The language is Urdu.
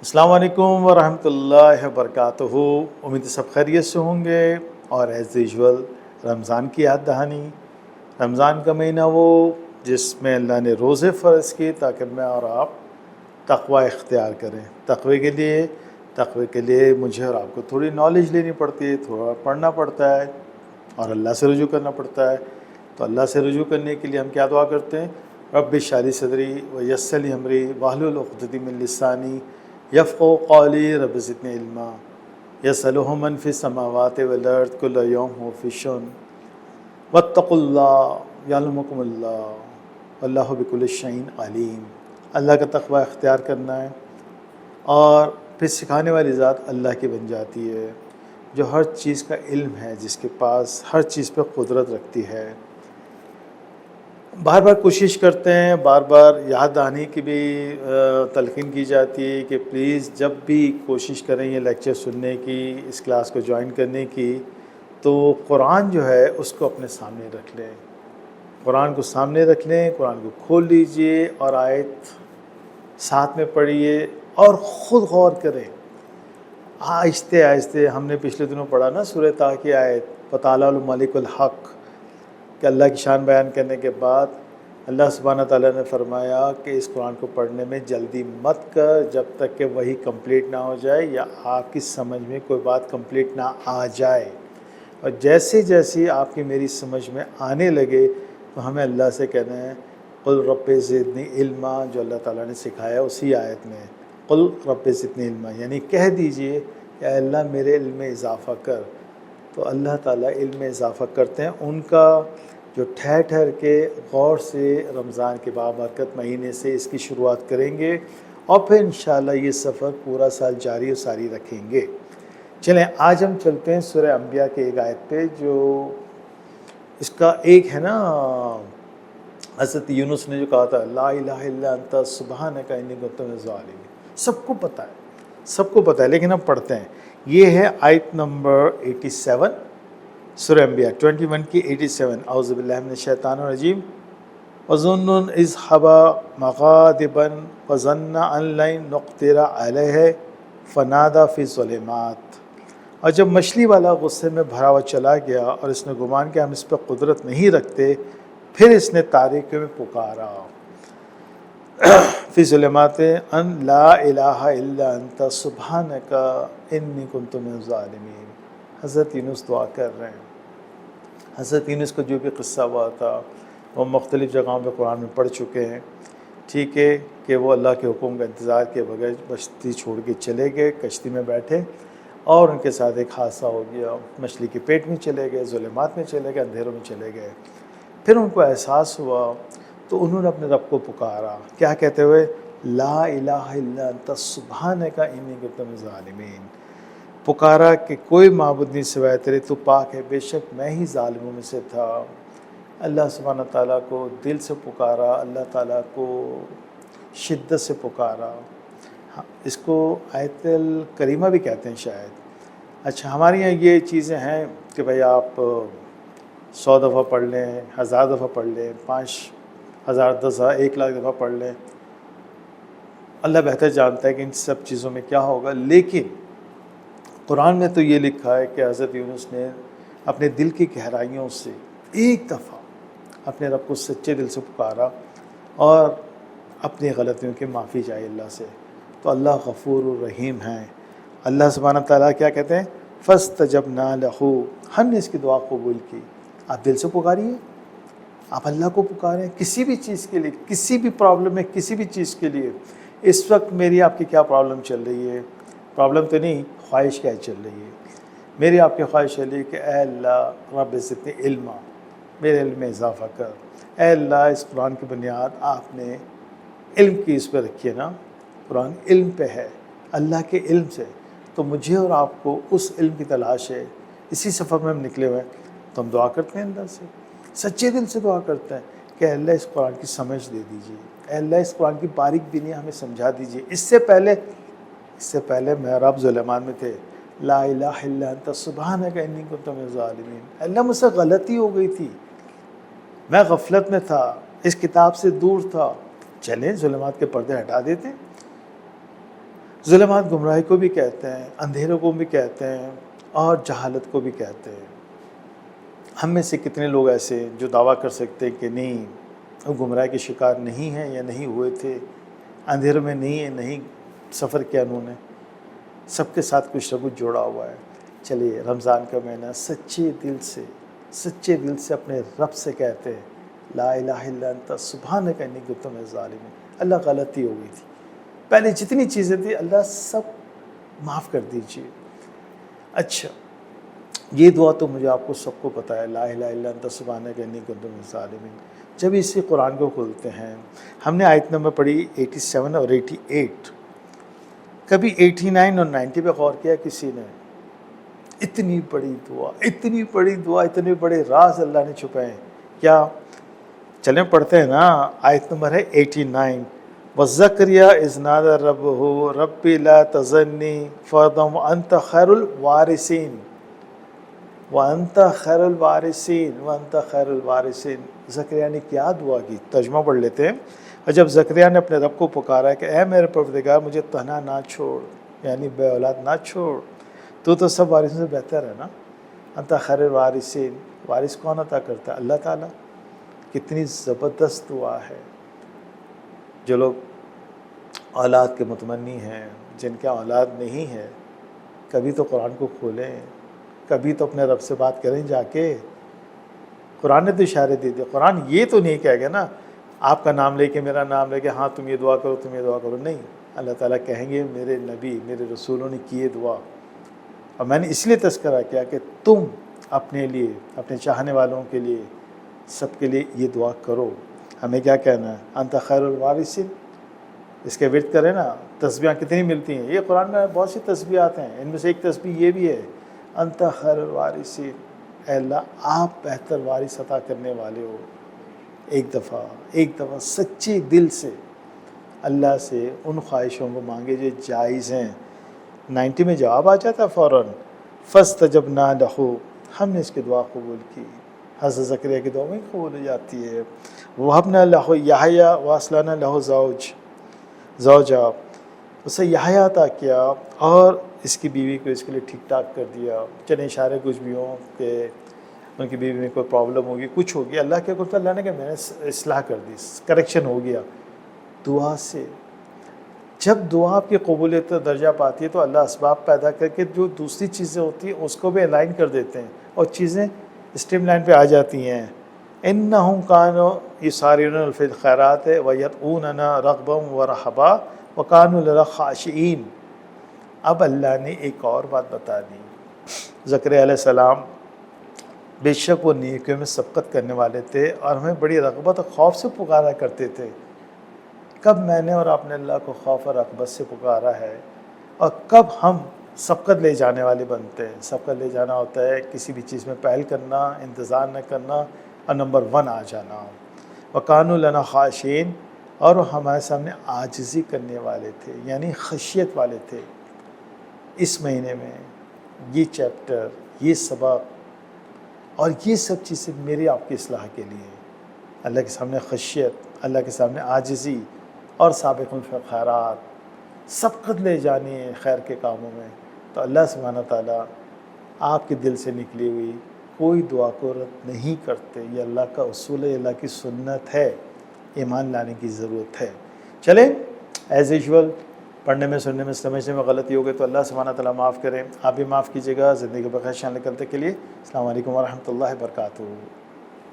السلام علیکم ورحمۃ اللہ وبرکاتہ۔ امید سب خیریت سے ہوں گے، اور ایز یوزول رمضان کی یاد دہانی۔ رمضان کا مہینہ وہ جس میں اللہ نے روزے فرض کیے تاکہ میں اور آپ تقوی اختیار کریں۔ تقوی کے لیے مجھے اور آپ کو تھوڑی نالج لینی پڑتی ہے، تھوڑا پڑھنا پڑتا ہے اور اللہ سے رجوع کرنا پڑتا ہے۔ تو اللہ سے رجوع کرنے کے لیے ہم کیا دعا کرتے ہیں؟ رب اشرح لی صدری ویسر لی امری واحلل عقدۃ من لسانی یفقہوا قولی رب زدنی علما یسألہ من فی السماوات والارض کل یوم ہو فی شأن واتقوا اللہ یعلمکم اللہ واللہ بکل شیء علیم۔ اللہ کا تقوی اختیار کرنا ہے، اور پھر سکھانے والی ذات اللہ کی بن جاتی ہے جو ہر چیز کا علم ہے، جس کے پاس ہر چیز پہ قدرت رکھتی ہے۔ بار بار کوشش کرتے ہیں، بار بار یاد دہانی کی بھی تلقین کی جاتی ہے کہ پلیز جب بھی کوشش کریں یہ لیکچر سننے کی، اس کلاس کو جوائن کرنے کی، تو قرآن جو ہے اس کو اپنے سامنے رکھ لیں۔ قرآن کو سامنے رکھ لیں، قرآن کو کھول لیجئے اور آیت ساتھ میں پڑھیے اور خود غور کریں آہستہ آہستہ۔ ہم نے پچھلے دنوں پڑھا نا سورہ طٰ کی آیت فَتَعَالَى الْمَلِكُ الْحَقُّ، کہ اللہ کی شان بیان کرنے کے بعد اللہ سبحانہ تعالیٰ نے فرمایا کہ اس قرآن کو پڑھنے میں جلدی مت کر جب تک کہ وہی کمپلیٹ نہ ہو جائے یا آپ کی سمجھ میں کوئی بات کمپلیٹ نہ آ جائے۔ اور جیسے جیسے آپ کی میری سمجھ میں آنے لگے تو ہمیں اللہ سے کہنا ہے قل رب زدنی علما، جو اللہ تعالیٰ نے سکھایا اسی آیت میں، قل رب زدنی علما، یعنی کہہ دیجئے کہ اے اللہ میرے علم میں اضافہ کر۔ تو اللہ تعالیٰ علم میں اضافہ کرتے ہیں ان کا جو ٹھہر ٹھہر کے غور سے رمضان کے بابرکت مہینے سے اس کی شروعات کریں گے، اور پھر انشاءاللہ یہ سفر پورا سال جاری و ساری رکھیں گے۔ چلیں آج ہم چلتے ہیں سورہ انبیاء کے ایک آیت پہ، جو اس کا ایک ہے نا حضرت یونس نے جو کہا تھا لا الہ الا انت سبحانک انی کنت من الظالمین۔ سب کو پتہ ہے لیکن ہم پڑھتے ہیں۔ یہ ہے آیت نمبر 87 سورہ انبیاء 21 کی 87۔ اعوذ باللہ من الشیطان الرجیم وَظُنُّنْ اِذْ حَبَا مَغَاضِبًا وَظَنَّ أَن لَّن نَّقْدِرَ عَلَيْهِ فَنَادَىٰ فِي الظُّلُمَاتِ۔ اور جب مچھلی والا غصے میں بھرا ہوا چلا گیا اور اس نے گمان کیا ہم اس پہ قدرت نہیں رکھتے، پھر اس نے تاریکی میں پکارا فی الظلمات ان لا الہ الا انت سبحانک انی کنت من الظالمین۔ حضرت یونس دعا کر رہے ہیں۔ حضرت یونس کو جو بھی قصہ ہوا تھا وہ مختلف جگہوں پہ قرآن میں پڑھ چکے ہیں، ٹھیک ہے، کہ وہ اللہ کے حکم کا انتظار کیے بغیر کشتی چھوڑ کے چلے گئے، کشتی میں بیٹھے اور ان کے ساتھ ایک حادثہ ہو گیا، مچھلی کے پیٹ میں چلے گئے، ظلمات میں چلے گئے، اندھیروں میں چلے گئے۔ پھر ان کو احساس ہوا تو انہوں نے اپنے رب کو پکارا، کیا کہتے ہوئے؟ لا الہ الا انت سبحانک انی کنت من الظالمین۔ پکارا کہ کوئی معبود نہیں سوائے تیرے، تو پاک ہے، بے شک میں ہی ظالموں میں سے تھا۔ اللہ سبحانہ تعالیٰ کو دل سے پکارا، اللہ تعالیٰ کو شدت سے پکارا۔ اس کو آیت الکریمہ بھی کہتے ہیں شاید۔ اچھا، ہمارے یہاں یہ چیزیں ہیں کہ بھائی آپ 100 دفعہ پڑھ لیں، 1000 دفعہ پڑھ لیں، 5000 10,000 1,00,000 دفعہ پڑھ لیں، اللہ بہتر جانتا ہے کہ ان سب چیزوں میں کیا ہوگا۔ لیکن قرآن میں تو یہ لکھا ہے کہ حضرت یونس نے اپنے دل کی گہرائیوں سے ایک دفعہ اپنے رب کو سچے دل سے پکارا اور اپنی غلطیوں کی معافی چاہی اللہ سے، تو اللہ غفور الرحیم ہیں۔ اللہ سبحانہ تعالیٰ کیا کہتے ہیں؟ فَاسْتَجَبْنَا لَهُ، ہم نے اس کی دعا قبول کی۔ آپ دل سے پکاریے، آپ اللہ کو پکاریں کسی بھی چیز کے لیے، کسی بھی پرابلم میں، کسی بھی چیز کے لیے۔ اس وقت میری آپ کی کیا پرابلم چل رہی ہے؟ پرابلم تو نہیں، خواہش کیا چل رہی ہے؟ میری آپ کی خواہش چل رہی ہے کہ اے اللہ رب زدنی علما، میرے علم میں اضافہ کر۔ اے اللہ اس قرآن کی بنیاد آپ نے علم کی اس پہ رکھی ہے نا، قرآن علم پہ ہے، اللہ کے علم سے، تو مجھے اور آپ کو اس علم کی تلاش ہے، اسی سفر میں ہم نکلے ہوئے ہیں۔ تو ہم دعا کرتے ہیں اللہ سے، سچے دل سے دعا کرتے ہیں کہ اے اللہ اس قرآن کی سمجھ دے دیجیے، اے اللہ اس قرآن کی باریک بینیاں ہمیں سمجھا دیجیے۔ اس سے پہلے محراب ظلمات میں تھے، لا الہ الا انت سبحانک انی کنت من الظالمین۔ اللہ مجھ سے غلطی ہو گئی تھی، میں غفلت میں تھا، اس کتاب سے دور تھا۔ چلیں ظلمات کے پردے ہٹا دیتے، ظلمات گمراہی کو بھی کہتے ہیں، اندھیروں کو بھی کہتے ہیں، اور جہالت کو بھی کہتے ہیں۔ ہم میں سے کتنے لوگ ایسے ہیں جو دعویٰ کر سکتے ہیں کہ نہیں وہ گمراہی کے شکار نہیں ہیں یا نہیں ہوئے تھے، اندھیروں میں نہیں ہے، نہیں سفر کیا انہوں نے، سب کے ساتھ کچھ نہ کچھ جوڑا ہوا ہے۔ چلیے رمضان کا مہینہ سچے دل سے اپنے رب سے کہتے ہیں لا الہ الا انت سبحانک انی کنت من الظالمین۔ اللہ غلطی ہو گئی تھی، پہلے جتنی چیزیں تھیں اللہ سب معاف کر دیجیے۔ اچھا یہ دعا تو مجھے آپ کو سب کو پتہ ہے، لا الہ الا انت سبحانک انی کنت من الظالمین۔ جب اسی قرآن کو کھولتے ہیں، ہم نے آیت نمبر پڑھی 87 اور 88، کبھی 89 اور 90 پہ غور کیا کسی نے؟ اتنی بڑی دعا، اتنے بڑے راز اللہ نے چھپائے ہیں کیا؟ چلیں پڑھتے ہیں نا، آیت نمبر ہے 89، وَزَكَرِيَّا إِذْ نَادَىٰ رَبَّهُ رَبِّ لَا تَذَرْنِي فَرْدًا وَأَنْتَ خَيْرُ الْوَارِثِينَ۔ زکریا نے کیا دعا کی؟ ترجمہ پڑھ لیتے ہیں۔ اور جب زکریا نے اپنے رب کو پکارا کہ اے میرے پروردگار مجھے تنہا نہ چھوڑ، یعنی بے اولاد نہ چھوڑ، تو سب وارثوں سے بہتر ہے نا۔ انت خیر الوارثین، وارث کون عطا کرتا ہے؟ اللہ تعالیٰ۔ کتنی زبردست دعا ہے۔ جو لوگ اولاد کے متمنی ہیں، جن کے اولاد نہیں ہے، کبھی تو قرآن کو کھولیں، کبھی تو اپنے رب سے بات کریں جا کے۔ قرآن نے تو اشارے دے دیا، قرآن یہ تو نہیں کہے گا نا آپ کا نام لے کے، میرا نام لے کے ہاں تم یہ دعا کرو، تم یہ دعا کرو، نہیں۔ اللہ تعالیٰ کہیں گے میرے نبی میرے رسولوں نے کی یہ دعا، اور میں نے اس لیے تذکرہ کیا کہ تم اپنے لیے، اپنے چاہنے والوں کے لیے، سب کے لیے یہ دعا کرو۔ ہمیں کیا کہنا ہے؟ انت خیر الوارثین۔ اس کے ورد کریں نا، تسبیحاں کتنی ملتی ہیں، یہ قرآن میں بہت سی تسبیحات ہیں، ان میں سے ایک تسبیح یہ بھی ہے انت خیر الوارثین، اے اللہ آپ بہتر وارث عطا کرنے والے ہو۔ ایک دفعہ سچے دل سے اللہ سے ان خواہشوں کو مانگے جو جائز ہیں۔ 90 میں جواب آ جاتا فوراً، فاستجبنا لہ، ہم نے اس کی دعا قبول کی۔ حضرت زکریا کی دعا میں قبول ہو جاتی ہے۔ وَوَهَبْنَا لَهُ یحییٰ وَأَصْلَحْنَا لَهُ زوجا، اسے یحییٰ عطا کیا اور اس کی بیوی کو اس کے لیے ٹھیک ٹھاک کر دیا۔ چلیں اشارے کچھ بھی ہوں کہ ان کی بیوی میں کوئی پرابلم ہوگی، کچھ ہوگی، اللہ کے قرب اللہ نے کہ میں نے اصلاح کر دی، کریکشن ہو گیا دعا سے۔ جب دعا آپ کی قبولیت کا درجہ پاتی ہے تو اللہ اسباب پیدا کر کے جو دوسری چیزیں ہوتی ہیں اس کو بھی الائن کر دیتے ہیں اور چیزیں اسٹریم لائن پہ آ جاتی ہیں۔ انہم کانوا یسارعون فی الخیرات ویدعوننا رغبا ورہبا وکانوا لنا خاشعین۔ اب اللہ نے ایک اور بات بتا دی، زکریا علیہ السلام بے شک وہ نیکیوں میں سبقت کرنے والے تھے اور ہمیں بڑی رغبت اور خوف سے پکارا کرتے تھے۔ کب میں نے اور آپ نے اللہ کو خوف اور رغبت سے پکارا ہے، اور کب ہم سبقت لے جانے والے بنتے ہیں؟ سبقت لے جانا ہوتا ہے کسی بھی چیز میں پہل کرنا، انتظار نہ کرنا اور نمبر 1 آ جانا۔ وَقَانُوا لَنَا خَاشِعِينَ، اور وہ ہمارے سامنے عاجزی کرنے والے تھے، یعنی خشیت والے تھے۔ اس مہینے میں یہ چیپٹر، یہ سبق اور یہ سب چیزیں میری آپ کی اصلاح کے لیے، اللہ کے سامنے خشیت، اللہ کے سامنے عاجزی اور سابقون فی الخیرات، سبقت لے جانی ہے خیر کے کاموں میں، تو اللہ سبحانہ تعالیٰ آپ کے دل سے نکلی ہوئی کوئی دعا کو رد نہیں کرتے۔ یہ اللہ کا اصول ہے، اللہ کی سنت ہے، ایمان لانے کی ضرورت ہے۔ چلیں ایز یوزول پڑھنے میں، سننے میں، سمجھنے میں غلطی ہو گئی تو اللہ سبحانہ تعالیٰ معاف کریں، آپ بھی معاف کیجیے گا۔ زندگی بخیر شان کرتے کے لیے السلام علیکم ورحمۃ اللہ وبرکاتہ۔